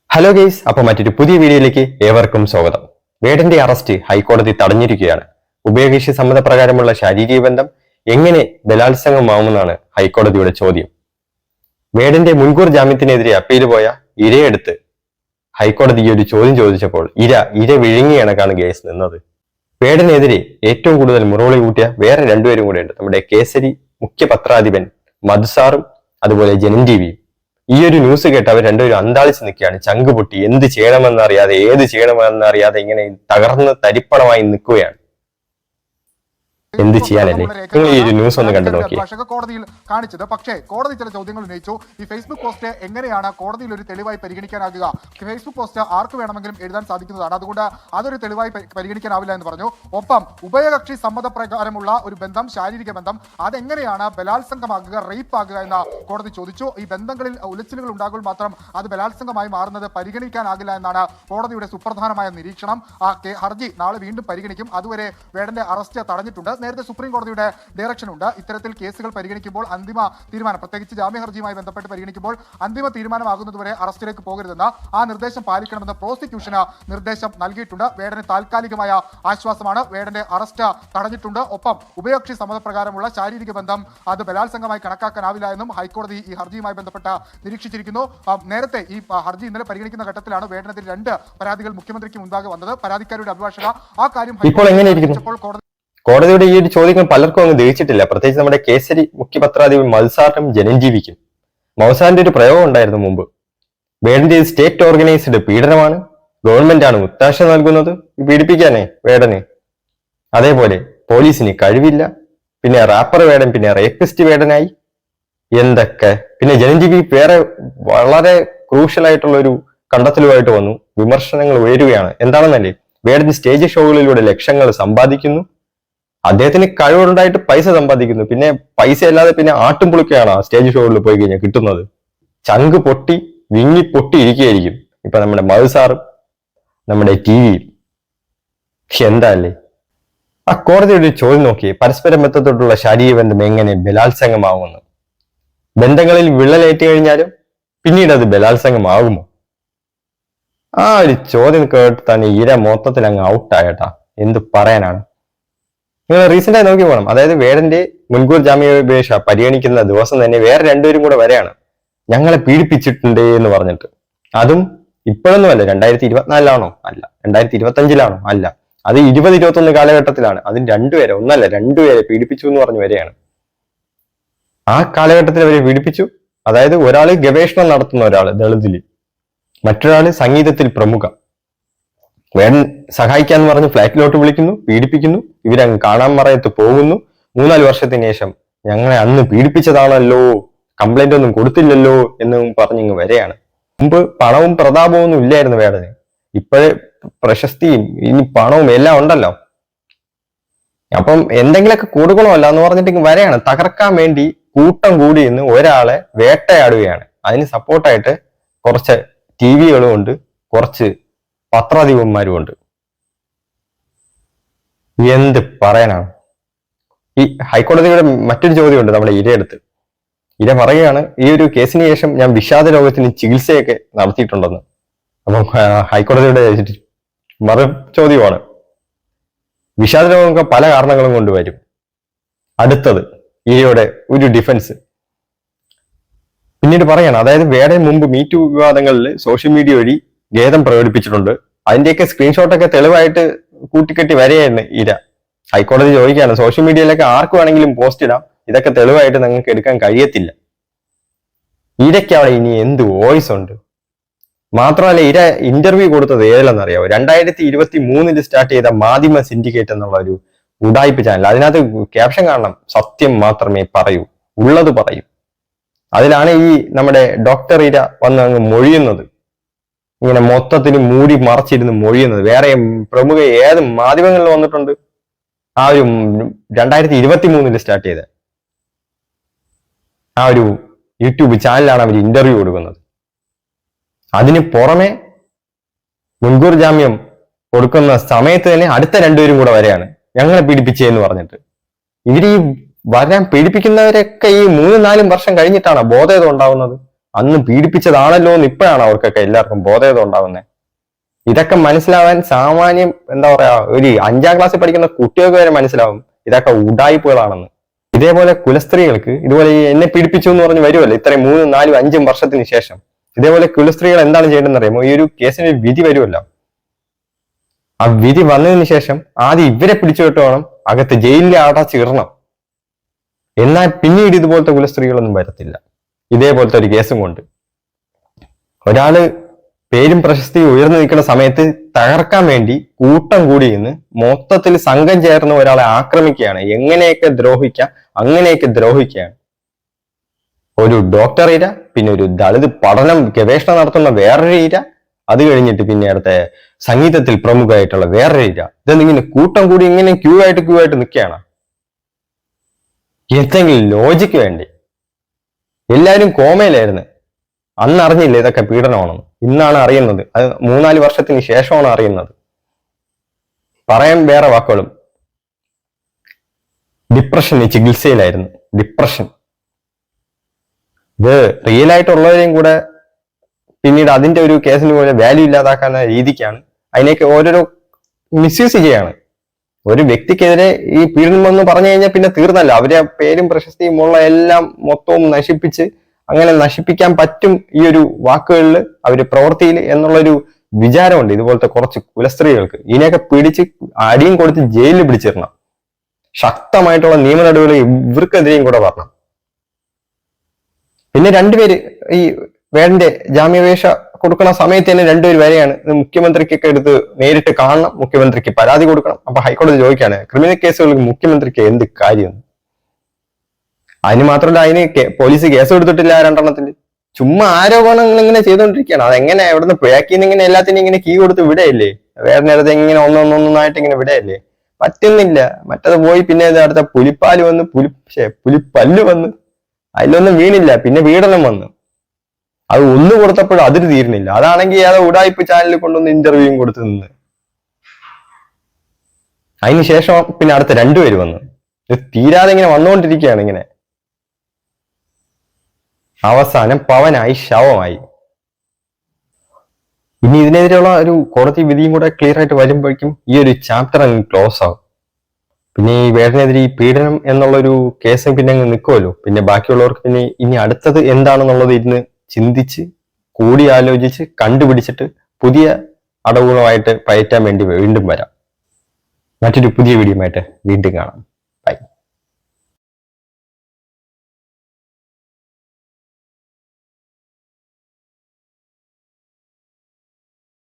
Hello guys, അപ്പൊ മറ്റൊരു പുതിയ വീഡിയോയിലേക്ക് ഏവർക്കും സ്വാഗതം. വേടന്റെ അറസ്റ്റ് ഹൈക്കോടതി തടഞ്ഞിരിക്കുകയാണ്. ഉഭയകക്ഷി സമ്മതപ്രകാരമുള്ള ശാരീരിക ബന്ധം എങ്ങനെ ബലാത്സംഗമാവുമെന്നാണ് ഹൈക്കോടതിയുടെ ചോദ്യം. വേടന്റെ മുൻകൂർ ജാമ്യത്തിനെതിരെ അപ്പീൽ പോയ ഇരയെടുത്ത് ഹൈക്കോടതി ഈ ഒരു ചോദ്യം ചോദിച്ചപ്പോൾ ഇര വിഴുങ്ങിയണക്കാണ് കേസ് നിന്നത്. വേടനെതിരെ ഏറ്റവും കൂടുതൽ മുറവിളി കൂട്ടിയ വേറെ രണ്ടുപേരും കൂടെ ഉണ്ട്. നമ്മുടെ കേസരി മുഖ്യ പത്രാധിപൻ മധുസാറും അതുപോലെ ജനൻ ടിവിയും. ഈ ഒരു ന്യൂസ് കേട്ട് അവർ രണ്ടുപേരും അന്താളിച്ച് നിൽക്കുകയാണ്. ചങ്ക് പൊട്ടി എന്ത് ചെയ്യണമെന്നറിയാതെ ഏത് ചെയ്യണമെന്നറിയാതെ ഇങ്ങനെ തകർന്ന് തരിപ്പണമായി നിൽക്കുകയാണ്. എന്ത് ചെയ്യാനല്ലേ? നിങ്ങൾ ഈ ഒരു ന്യൂസ് ഒന്ന് കണ്ടു നോക്കി. കോടതിയിൽ കാണിച്ചത്. പക്ഷേ കോടതി ചില ചോദ്യങ്ങൾ ഉന്നയിച്ചു. ഈ ഫേസ്ബുക്ക് പോസ്റ്റ് എങ്ങനെയാണ് കോടതിയിൽ ഒരു തെളിവായി പരിഗണിക്കാനാകുക? ഫേസ്ബുക്ക് പോസ്റ്റ് ആർക്ക് വേണമെങ്കിലും എഴുതാൻ സാധിക്കുന്നതാണ്, അതുകൊണ്ട് അതൊരു തെളിവായി പരിഗണിക്കാനാവില്ല എന്ന് പറഞ്ഞു. ഒപ്പം ഉഭയകക്ഷി സമ്മതപ്രകാരമുള്ള ഒരു ബന്ധം, ശാരീരിക ബന്ധം, അതെങ്ങനെയാണ് ബലാത്സംഗമാകുക, റേപ്പ് ആകുക എന്ന് കോടതി ചോദിച്ചു. ഈ ബന്ധങ്ങളിൽ ഉലച്ചിലുകൾ ഉണ്ടാകുമ്പോൾ മാത്രം അത് ബലാത്സംഗമായി മാറുന്നത് പരിഗണിക്കാനാകില്ല എന്നാണ് കോടതിയുടെ സുപ്രധാനമായ നിരീക്ഷണം. ആ ഹർജി നാളെ വീണ്ടും പരിഗണിക്കും. അതുവരെ വേടന്റെ അറസ്റ്റ് തടഞ്ഞിട്ടുണ്ട്. നേരത്തെ സുപ്രീം കോടതിയുടെ ഡയറക്ഷൻ ഉണ്ട്. ഇത്തരത്തിൽ കേസുകൾ പരിഗണിക്കുമ്പോൾ അന്തിമ തീരുമാനം, പ്രത്യേകിച്ച് ജാമ്യ ഹർജിയുമായി ബന്ധപ്പെട്ട് പരിഗണിക്കുമ്പോൾ അന്തിമ തീരുമാനമാകുന്നതുവരെ അറസ്റ്റിലേക്ക് പോകരുതെന്ന്, ആ നിർദ്ദേശം പാലിക്കണമെന്ന് പ്രോസിക്യൂഷന് നിർദ്ദേശം നൽകിയിട്ടുണ്ട്. വേടന് താൽക്കാലികമായ ആശ്വാസമാണ്. വേടന്റെ അറസ്റ്റ് തടഞ്ഞിട്ടുണ്ട്. ഒപ്പം ഉഭയകക്ഷി സമ്മതപ്രകാരമുള്ള ശാരീരിക ബന്ധം അത് ബലാത്സംഗമായി കണക്കാക്കാനാവില്ല എന്നും ഹൈക്കോടതി ഈ ഹർജിയുമായി ബന്ധപ്പെട്ട് നിരീക്ഷിച്ചിരിക്കുന്നു. നേരത്തെ ഈ ഹർജി ഇന്നലെ പരിഗണിക്കുന്ന ഘട്ടത്തിലാണ് വേടനെതിരെ 2 പരാതികൾ മുഖ്യമന്ത്രിക്ക് മുൻപാകെ വന്നത്. പരാതിക്കാരുടെ അഭിഭാഷക ആ കാര്യം കോടതിയുടെ ഈ ഒരു ചോദ്യങ്ങൾ പലർക്കും അങ്ങ് ദഹിച്ചിട്ടില്ല. പ്രത്യേകിച്ച് നമ്മുടെ കേസരി മുഖ്യ പത്രാധിപൻ മത്സാറിനും ജനഞ്ജീവിക്കും. മൗസാറിന്റെ ഒരു പ്രയോഗം ഉണ്ടായിരുന്നു മുമ്പ്. വേടന്റെ സ്റ്റേറ്റ് ഓർഗനൈസ്ഡ് പീഡനമാണ്, ഗവൺമെന്റ് ആണ് ഒത്താശ നൽകുന്നത് പീഡിപ്പിക്കാനേ വേടന്. അതേപോലെ പോലീസിന് കഴിവില്ല, പിന്നെ റാപ്പർ വേടൻ, പിന്നെ റേപ്പിസ്റ്റ് വേടനായി, എന്തൊക്കെ. പിന്നെ ജനഞ്ജീവി വേറെ വളരെ ക്രൂഷ്യൽ ആയിട്ടുള്ള ഒരു കണ്ടെത്തലുമായിട്ട് വന്നു. വിമർശനങ്ങൾ ഉയരുകയാണ്. എന്താണെന്നല്ലേ, വേടൻ സ്റ്റേജ് ഷോകളിലൂടെ ലക്ഷങ്ങൾ സമ്പാദിക്കുന്നു. അദ്ദേഹത്തിന് കഴിവുണ്ടായിട്ട് പൈസ സമ്പാദിക്കുന്നു. പിന്നെ പൈസ അല്ലാതെ പിന്നെ ആട്ടും പുളിക്കുകയാണ് ആ സ്റ്റേജ് ഷോകളിൽ പോയി കഴിഞ്ഞാൽ കിട്ടുന്നത്. ചങ്ക് പൊട്ടി വിങ്ങി പൊട്ടി ഇരിക്കുകയായിരിക്കും ഇപ്പൊ നമ്മുടെ മധുസാറും നമ്മുടെ ടിവിയും. എന്താ അല്ലേ? ആ കോടതിയുടെ ചോദ്യം നോക്കി, പരസ്പര ബന്ധത്തോട്ടുള്ള ശാരീരിക ബന്ധം എങ്ങനെ ബലാത്സംഗമാവുമെന്ന്. ബന്ധങ്ങളിൽ വിള്ളലേറ്റ് കഴിഞ്ഞാലും പിന്നീട് അത് ബലാത്സംഗമാകുമോ? ആ ഒരു ചോദ്യം കേട്ട് തന്നെ ഇര മൊത്തത്തിൽ അങ്ങ് ഔട്ടായട്ടാ. എന്ത് പറയാനാണ്? നിങ്ങൾ റീസെന്റ് ആയി നോക്കി പോകണം. അതായത് വേടന്റെ മുൻകൂർ ജാമ്യാപേക്ഷ പരിഗണിക്കുന്ന ദിവസം തന്നെ വേറെ രണ്ടുപേരും കൂടെ വരെയാണ് ഞങ്ങളെ പീഡിപ്പിച്ചിട്ടുണ്ട് എന്ന് പറഞ്ഞിട്ട്. അതും ഇപ്പോഴൊന്നും അല്ല, 2024 അല്ല, 2025 അല്ല, അത് 2021 കാലഘട്ടത്തിലാണ്. അതിന് രണ്ടുപേരെ, ഒന്നല്ല രണ്ടുപേരെ പീഡിപ്പിച്ചു എന്ന് പറഞ്ഞു വരെയാണ്. ആ കാലഘട്ടത്തിൽ അവരെ പീഡിപ്പിച്ചു. അതായത് ഒരാള് ഗവേഷണം നടത്തുന്ന ഒരാള് ദളിതില്, മറ്റൊരാള് സംഗീതത്തിൽ പ്രമുഖ. വേടൻ സഹായിക്കാന്ന് പറഞ്ഞ് ഫ്ലാറ്റിലോട്ട് വിളിക്കുന്നു, പീഡിപ്പിക്കുന്നു. ഇവരങ്ങ് കാണാൻ മറയത്ത് പോകുന്നു. 3-4 വർഷത്തിന് ശേഷം ഞങ്ങളെ അന്ന് പീഡിപ്പിച്ചതാണല്ലോ, കംപ്ലൈന്റ് ഒന്നും കൊടുത്തില്ലല്ലോ എന്നും പറഞ്ഞിങ്ങ് വരെയാണ്. മുമ്പ് പണവും പ്രതാപവും ഒന്നും ഇല്ലായിരുന്നു വേടന്. ഇപ്പോഴേ പ്രശസ്തിയും ഇനി പണവും എല്ലാം ഉണ്ടല്ലോ. അപ്പം എന്തെങ്കിലുമൊക്കെ കൊടുക്കണമല്ല എന്ന് പറഞ്ഞിട്ട് വരെയാണ്. തകർക്കാൻ വേണ്ടി കൂട്ടം കൂടി ഇന്ന് ഒരാളെ വേട്ടയാടുകയാണ്. അതിന് സപ്പോർട്ടായിട്ട് കുറച്ച് ടിവികളും ഉണ്ട്, കുറച്ച് പത്രാധിപന്മാരും ഉണ്ട്. എന്ത് പറയാനാണ്? ഈ ഹൈക്കോടതിയുടെ മറ്റൊരു ചോദ്യമുണ്ട് നമ്മുടെ ഇരയെടുത്ത്. ഇര പറയുകയാണ്, ഈ ഒരു കേസിന് ശേഷം ഞാൻ വിഷാദ രോഗത്തിന് ചികിത്സയൊക്കെ നടത്തിയിട്ടുണ്ടെന്ന്. അപ്പം ഹൈക്കോടതിയുടെ മറു ചോദ്യമാണ്, വിഷാദ രോഗമൊക്കെ പല കാരണങ്ങളും കൊണ്ട് വരും. അടുത്തത് ഇരയുടെ ഒരു ഡിഫൻസ് പിന്നീട് പറയാണ്. അതായത് വേടൻ മുമ്പ് മീറ്റു വിവാദങ്ങളിൽ സോഷ്യൽ മീഡിയ വഴി ഖേദം പ്രകടിപ്പിച്ചിട്ടുണ്ട്. അതിന്റെയൊക്കെ സ്ക്രീൻഷോട്ടൊക്കെ തെളിവായിട്ട് കൂട്ടിക്കെട്ടി വരെയായിരുന്നു ഇര. ഹൈക്കോടതി ചോദിക്കുകയാണ്, സോഷ്യൽ മീഡിയയിലൊക്കെ ആർക്ക് വേണമെങ്കിലും പോസ്റ്റ് ഇടാം, ഇതൊക്കെ തെളിവായിട്ട് നിങ്ങൾക്ക് എടുക്കാൻ കഴിയത്തില്ല. ഇരയ്ക്ക് അവിടെ ഇനി എന്ത് വോയിസ് ഉണ്ട്? മാത്രമല്ല, ഇര ഇന്റർവ്യൂ കൊടുത്തത് ഏതിലെന്നറിയാവോ? 2023 സ്റ്റാർട്ട് ചെയ്ത മാധ്യമ സിൻഡിക്കേറ്റ് എന്നുള്ള ഒരു ഉഡായിപ്പ് ചാനൽ. അതിനകത്ത് ക്യാപ്ഷൻ കാണണം, സത്യം മാത്രമേ പറയൂ, ഉള്ളത് പറയൂ. അതിലാണ് ഈ നമ്മുടെ ഡോക്ടർ ഇര വന്ന് അങ്ങ് മൊഴിയുന്നത്. ഇങ്ങനെ മൊത്തത്തിൽ മൂടി മറച്ചിരുന്ന് മൊഴിയുന്നത്. വേറെ പ്രമുഖ ഏത് മാധ്യമങ്ങളിൽ വന്നിട്ടുണ്ട്? ആ ഒരു 2023 സ്റ്റാർട്ട് ചെയ്ത ആ ഒരു യൂട്യൂബ് ചാനലാണ് അവർ ഇന്റർവ്യൂ കൊടുക്കുന്നത്. അതിന് പുറമെ മുൻകൂർ ജാമ്യം കൊടുക്കുന്ന സമയത്ത് തന്നെ അടുത്ത രണ്ടുപേരും കൂടെ വരെയാണ് ഞങ്ങളെ പീഡിപ്പിച്ചതെന്ന് പറഞ്ഞിട്ട്. ഇവർ ഈ വരാൻ പീഡിപ്പിക്കുന്നവരൊക്കെ ഈ 3-4 വർഷം കഴിഞ്ഞിട്ടാണ് ബോധേതം ഉണ്ടാവുന്നത്. അന്ന് പീഡിപ്പിച്ചതാണല്ലോ എന്ന് ഇപ്പോഴാണ് അവർക്കൊക്കെ എല്ലാവർക്കും ബോധം ഉണ്ടാവുന്നത്. ഇതൊക്കെ മനസ്സിലാവാൻ സാമാന്യം എന്താ പറയാ, ഒരു 5ാം ക്ലാസ്സിൽ പഠിക്കുന്ന കുട്ടികൾക്ക് വരെ മനസ്സിലാവും ഇതൊക്കെ ഉഡായിപ്പുകളാണെന്ന്. ഇതേപോലെ കുലസ്ത്രീകൾക്ക് ഇതുപോലെ എന്നെ പീഡിപ്പിച്ചു എന്ന് പറഞ്ഞ് വരുമല്ലോ ഇത്രയും 3, 4, 5 വർഷത്തിന് ശേഷം. ഇതേപോലെ കുലസ്ത്രീകൾ എന്താണ് ചെയ്യേണ്ടതെന്ന് അറിയാമോ? ഈ ഒരു കേസിന് വിധി വരുമല്ലോ, ആ വിധി വന്നതിന് ശേഷം ആദ്യം ഇവരെ പിടിച്ചുവിട്ട് വേണം അകത്ത് ജയിലിൽ അടച്ചിടണം. എന്നാൽ പിന്നീട് ഇതുപോലത്തെ കുലസ്ത്രീകളൊന്നും വരത്തില്ല. ഇതേപോലത്തെ ഒരു കേസും കൊണ്ട് ഒരാള് പേരും പ്രശസ്തിയും ഉയർന്നു നിൽക്കുന്ന സമയത്ത് തകർക്കാൻ വേണ്ടി കൂട്ടം കൂടി നിന്ന് മൊത്തത്തിൽ സംഘം ചേർന്ന് ഒരാളെ ആക്രമിക്കുകയാണ്. എങ്ങനെയൊക്കെ ദ്രോഹിക്കാം അങ്ങനെയൊക്കെ ദ്രോഹിക്കുകയാണ്. ഒരു ഡോക്ടർ ഇര, പിന്നെ ഒരു ദളിത് പഠനം ഗവേഷണം നടത്തുന്ന വേറൊരു ഇര, അത് കഴിഞ്ഞിട്ട് പിന്നെ അടുത്ത സംഗീതത്തിൽ പ്രമുഖമായിട്ടുള്ള വേറൊരു ഇര. ഇതെന്തിങ്ങനെ കൂട്ടം കൂടി ഇങ്ങനെ ക്യൂ ആയിട്ട് നിൽക്കുകയാണ്. എന്തെങ്കിലും ലോജിക്ക് വേണ്ടി. എല്ലാവരും കോമയിലായിരുന്നു. അന്ന് അറിഞ്ഞില്ല ഇതൊക്കെ പീഡനമാണെന്ന്. ഇന്നാണ് അറിയുന്നത്. അത് 3-4 വർഷത്തിന് ശേഷമാണ് അറിയുന്നത്. പറയാൻ വേറെ വാക്കുകളും. ഡിപ്രഷന് ചികിത്സയിലായിരുന്നു. ഡിപ്രഷൻ ഇത് റിയൽ ആയിട്ടുള്ളവരെയും കൂടെ പിന്നീട് അതിന്റെ ഒരു കേസിന് പോലെ വാല്യൂ ഇല്ലാതാക്കുന്ന രീതിക്കാണ് അതിനെയൊക്കെ ഓരോരോ മിസ്യൂസ് ചെയ്യാണ്. ഒരു വ്യക്തിക്കെതിരെ ഈ പീഡനം എന്ന് പറഞ്ഞു കഴിഞ്ഞാൽ പിന്നെ തീർന്നല്ല. അവരെ പേരും പ്രശസ്തിയും ഉള്ള എല്ലാം മൊത്തവും നശിപ്പിച്ച് അങ്ങനെ നശിപ്പിക്കാൻ പറ്റും ഈ ഒരു വാക്കുകളിൽ, അവര് പ്രവൃത്തിയിൽ എന്നുള്ളൊരു വിചാരമുണ്ട് ഇതുപോലത്തെ കുറച്ച് കുലസ്ത്രീകൾക്ക്. ഇതിനെയൊക്കെ പിടിച്ച് അടിയും കൊടുത്ത് ജയിലിൽ പിടിച്ചിടണം. ശക്തമായിട്ടുള്ള നിയമ നടപടികൾ ഇവർക്കെതിരെയും കൂടെ വരണം. പിന്നെ 2 പേര് ഈ വേടന്റെ ജാമ്യാപേക്ഷ കൊടുക്കുന്ന സമയത്ത് തന്നെ 2 പേര് വരെയാണ് മുഖ്യമന്ത്രിക്കൊക്കെ എടുത്ത് നേരിട്ട് കാണണം, മുഖ്യമന്ത്രിക്ക് പരാതി കൊടുക്കണം. അപ്പൊ ഹൈക്കോടതി ചോദിക്കാണ് ക്രിമിനൽ കേസുകൾക്ക് മുഖ്യമന്ത്രിക്ക് എന്ത് കാര്യം? അതിന് മാത്രമല്ല, അതിന് പോലീസ് കേസ് കൊടുത്തിട്ടില്ല 2 ചുമ്മാ ആരോപണങ്ങൾ ഇങ്ങനെ ചെയ്തുകൊണ്ടിരിക്കുകയാണ്. അതെങ്ങനെ എവിടുന്ന് പിഴക്കിന്ന് ഇങ്ങനെ എല്ലാത്തിനും ഇങ്ങനെ കീ കൊടുത്ത് വിടയല്ലേ? വേടനെടുത്ത് ഇങ്ങനെ ഒന്നൊന്നായിട്ട് ഇങ്ങനെ വിടയല്ലേ? പറ്റുന്നില്ല. മറ്റത് പോയി പിന്നെ അടുത്ത പുലിപ്പാല് വന്ന് പുലിപ്പല്ല് വന്ന് അതിലൊന്നും വീണില്ല. പിന്നെ പീഡനം വന്നു. അത് ഒന്ന് കൊടുത്തപ്പോഴും അതിന് തീരുന്നില്ല. അതാണെങ്കിൽ അത് ഉടായിപ്പ് ചാനലിൽ കൊണ്ടുവന്ന് ഇന്റർവ്യൂവും കൊടുത്ത് നിന്ന് അതിനുശേഷം പിന്നെ അടുത്ത 2 പേര് വന്നു. ഇത് തീരാതെ ഇങ്ങനെ വന്നുകൊണ്ടിരിക്കുകയാണ്. ഇങ്ങനെ അവസാനം പവനായി ശവമായി. ഇനി ഇതിനെതിരെയുള്ള ഒരു കോടതി വിധിയും കൂടെ ക്ലിയർ ആയിട്ട് വരുമ്പോഴേക്കും ഈ ഒരു ചാപ്റ്റർ അങ്ങ് ക്ലോസ് ആവും. പിന്നെ ഈ വേടനെതിരെ ഈ പീഡനം എന്നുള്ളൊരു കേസ് പിന്നെ അങ്ങ് നിൽക്കുമല്ലോ. പിന്നെ ബാക്കിയുള്ളവർക്ക് പിന്നെ ഇനി അടുത്തത് എന്താണെന്നുള്ളത് ഇരുന്ന് ചിന്തിച്ച് കൂടിയാലോചിച്ച് കണ്ടുപിടിച്ചിട്ട് പുതിയ അടവുകളുമായിട്ട് പയറ്റാൻ വേണ്ടി വീണ്ടും വരാം. മറ്റൊരു പുതിയ വീഡിയോ ആയിട്ട് വീണ്ടും കാണാം.